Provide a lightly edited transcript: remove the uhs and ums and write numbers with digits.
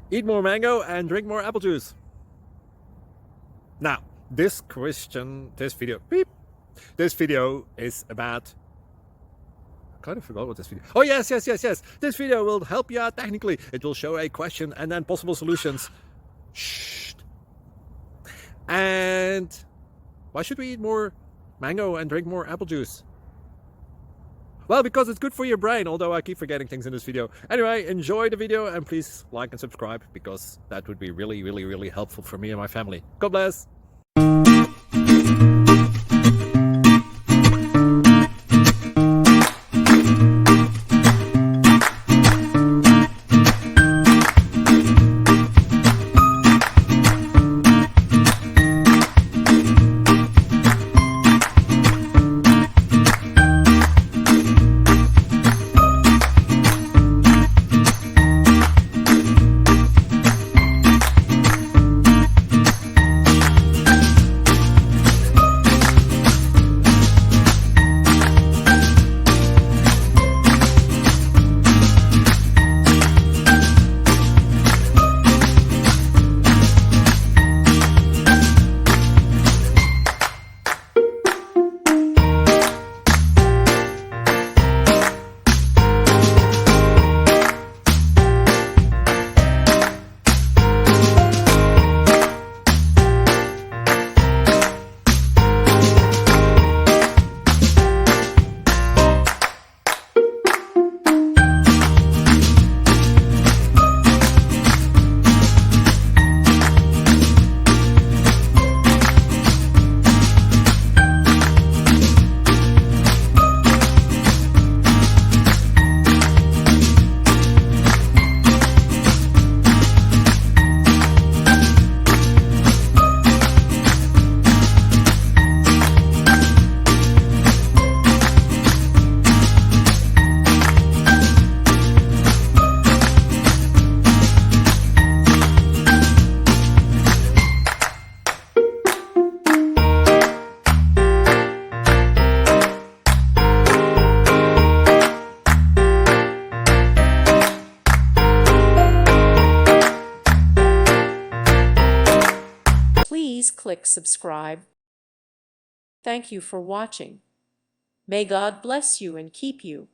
Eat more mango and drink more apple juice. Now, this video is about... I kind of forgot what this video... Oh, yes. This video will help you out technically. It will show a question and then possible solutions. Shh. And why should we eat more mango and drink more apple juice? Well, because it's good for your brain, although I keep forgetting things in this video. Anyway, enjoy the video and please like and subscribe, because that would be really helpful for me and my family. God bless! Please click subscribe. Thank you for watching. May God bless you and keep you.